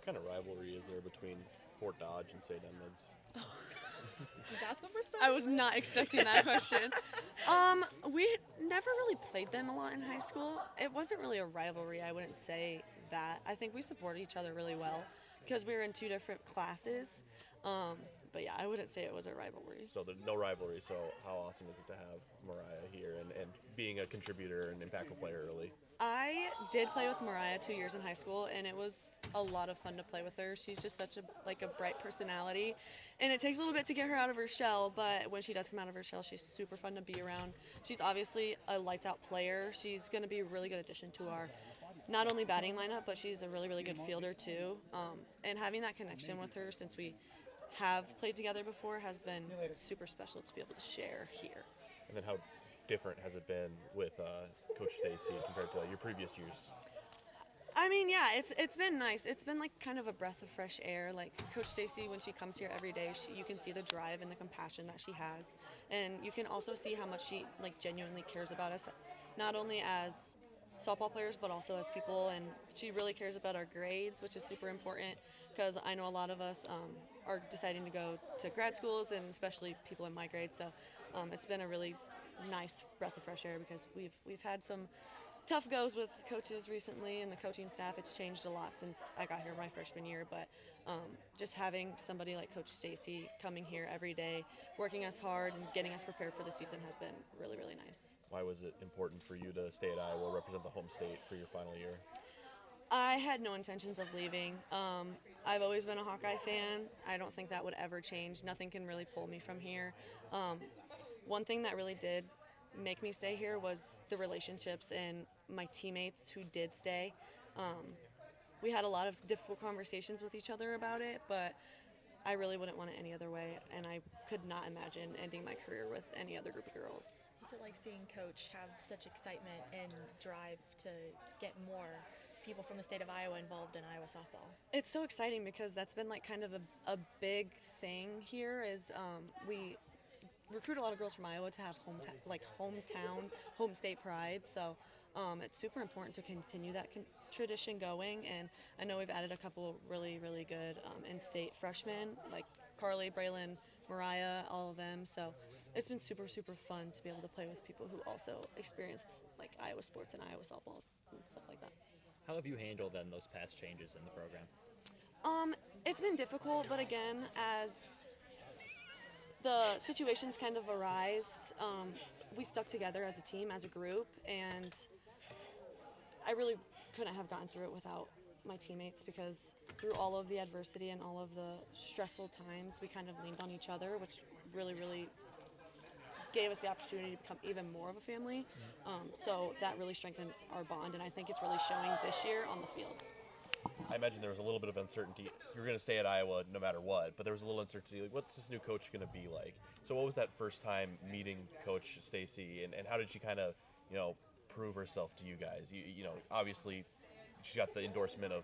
What kind of rivalry is there between Fort Dodge and St. Edmunds? That's what we're I starting was with? not expecting that question. We never really played them a lot in high school. It wasn't really a rivalry, I wouldn't say that. I think we supported each other really well because we were in two different classes. But yeah, I wouldn't say it was a rivalry. So there's no rivalry. So how awesome is it to have Mariah here and being a contributor and impactful player early? I did play with Mariah 2 years in high school, and it was a lot of fun to play with her. She's just such a bright personality, and it takes a little bit to get her out of her shell. But when she does come out of her shell, she's super fun to be around. She's obviously a lights out player. She's going to be a really good addition to our not only batting lineup, but she's a really good fielder too. And having that connection with her since we have played together before has been super special to be able to share here. And then how different has it been with Coach Stacy compared to your previous years? I mean, yeah, it's been nice. It's been like kind of a breath of fresh air. Like Coach Stacy, when she comes here every day, you can see the drive and the compassion that she has, and you can also see how much she like genuinely cares about us, not only as softball players but also as people. And she really cares about our grades, which is super important because I know a lot of us are deciding to go to grad schools, and especially people in my grade. So it's been a really nice breath of fresh air because we've had some tough goes with coaches recently and the coaching staff. It's changed a lot since I got here my freshman year, but just having somebody like Coach Stacy coming here every day, working us hard and getting us prepared for the season has been really nice. Why was it important for you to stay at Iowa, represent the home state for your final year? I had no intentions of leaving. I've always been a Hawkeye fan. I don't think that would ever change. Nothing can really pull me from here. One thing that really did make me stay here was the relationships and my teammates who did stay. We had a lot of difficult conversations with each other about it, but I really wouldn't want it any other way, and I could not imagine ending my career with any other group of girls. What's it like seeing Coach have such excitement and drive to get more people from the state of Iowa involved in Iowa softball? It's so exciting because that's been like kind of a big thing here is we recruit a lot of girls from Iowa to have home state pride. So it's super important to continue that tradition going. And I know we've added a couple really good in-state freshmen like Carly, Braylon, Mariah, all of them. So it's been super fun to be able to play with people who also experienced like Iowa sports and Iowa softball and stuff like that. How have you handled then those past changes in the program? It's been difficult, but again, as the situations kind of arise, we stuck together as a team, as a group, and I really couldn't have gotten through it without my teammates because through all of the adversity and all of the stressful times, we kind of leaned on each other, which really gave us the opportunity to become even more of a family. So that really strengthened our bond, and I think it's really showing this year on the field. I imagine there was a little bit of uncertainty. You were going to stay at Iowa no matter what, but there was a little uncertainty. Like, what's this new coach going to be like? So what was that first time meeting Coach Stacy, and how did she kind of, prove herself to you guys? Obviously, she's got the endorsement of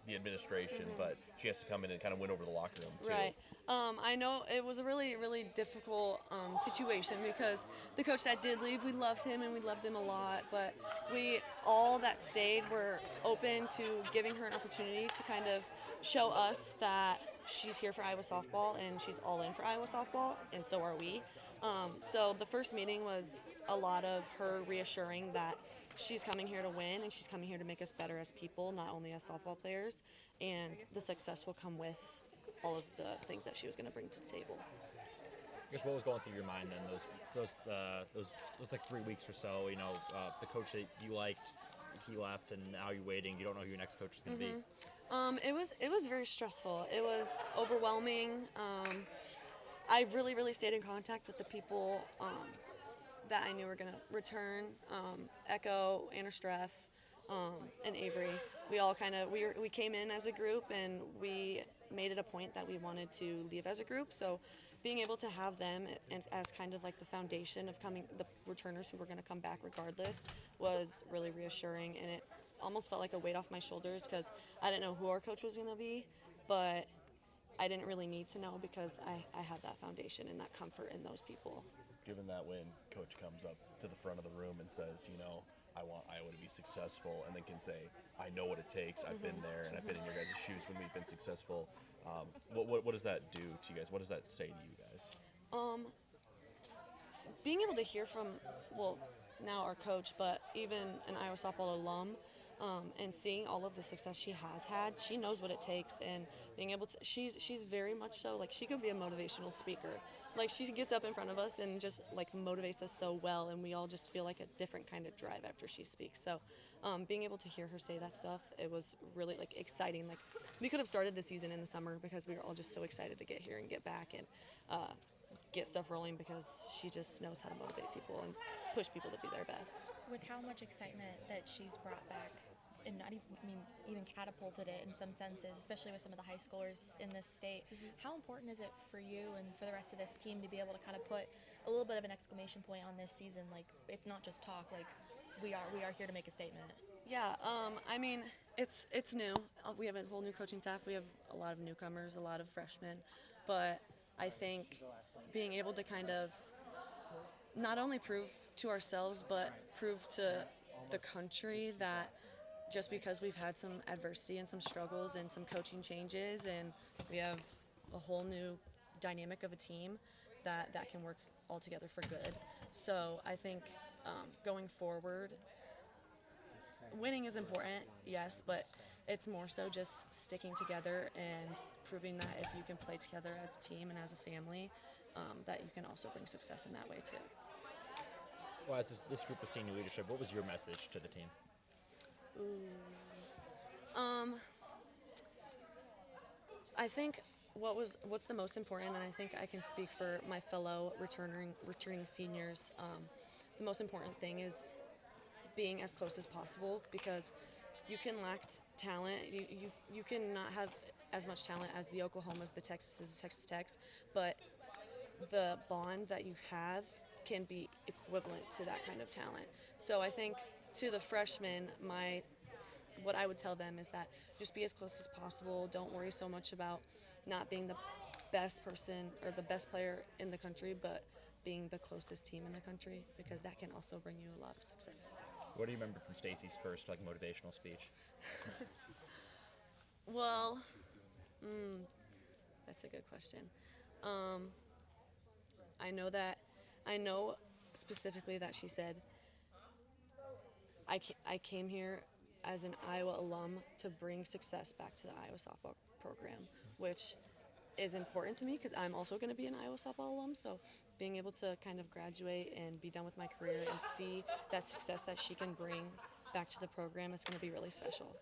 the administration, but she has to come in and kind of win over the locker room, too. Right. I know it was a really difficult situation because the coach that did leave, we loved him and we loved him a lot, but we all that stayed were open to giving her an opportunity to kind of show us that she's here for Iowa softball and she's all in for Iowa softball, and so are we. So the first meeting was a lot of her reassuring that she's coming here to win and she's coming here to make us better as people, not only as softball players, and the success will come with all of the things that she was going to bring to the table. I guess what was going through your mind then those like 3 weeks or so? The coach that you liked, he left, and now you're waiting. You don't know who your next coach is going to be. It was very stressful. It was overwhelming. I really stayed in contact with the people that I knew were going to return. Echo, Anna Streff, and Avery. We all we came in as a group, and we made it a point that we wanted to leave as a group. So being able to have them and as kind of like the foundation of the returners who were going to come back regardless was really reassuring, and it almost felt like a weight off my shoulders because I didn't know who our coach was going to be, but I didn't really need to know because I had that foundation and that comfort in those people. Given that when Coach comes up to the front of the room and says, I want Iowa to be successful, and then can say, I know what it takes. I've been there, and I've been in your guys' shoes when we've been successful. What does that do to you guys? What does that say to you guys? Being able to hear from, well, now our coach, but even an Iowa softball alum, and seeing all of the success she has had, she knows what it takes, and being able to, she's very much so, like, she could be a motivational speaker. Like, she gets up in front of us and just, like, motivates us so well, and we all just feel like a different kind of drive after she speaks. So being able to hear her say that stuff, it was really, like, exciting. Like, we could have started the season in the summer because we were all just so excited to get here and get back and get stuff rolling, because she just knows how to motivate people and push people to be their best. With how much excitement that she's brought back, and not even, even catapulted it in some senses, especially with some of the high schoolers in this state, how important is it for you and for the rest of this team to be able to kind of put a little bit of an exclamation point on this season? Like, it's not just talk, like, we are here to make a statement. Yeah, I mean, it's new. We have a whole new coaching staff. We have a lot of newcomers, a lot of freshmen, but I think being able to kind of not only prove to ourselves, but prove to the country that just because we've had some adversity and some struggles and some coaching changes, and we have a whole new dynamic of a team, that can work all together for good. So I think going forward, winning is important, yes, but it's more so just sticking together and proving that if you can play together as a team and as a family, that you can also bring success in that way too. Well, as this group of senior leadership, what was your message to the team? I think what's the most important, and I think I can speak for my fellow returning seniors, the most important thing is being as close as possible, because you can lack talent. You can not have as much talent as the Oklahomas, the Texases, the Texas Techs, but the bond that you have can be equivalent to that kind of talent. So I think to the freshmen, what I would tell them is that just be as close as possible. Don't worry so much about not being the best person or the best player in the country, but being the closest team in the country, because that can also bring you a lot of success. What do you remember from Stacy's first motivational speech? Well, that's a good question. I know specifically that she said, I came here as an Iowa alum to bring success back to the Iowa softball program, which is important to me because I'm also going to be an Iowa softball alum. So being able to kind of graduate and be done with my career and see that success that she can bring back to the program is going to be really special.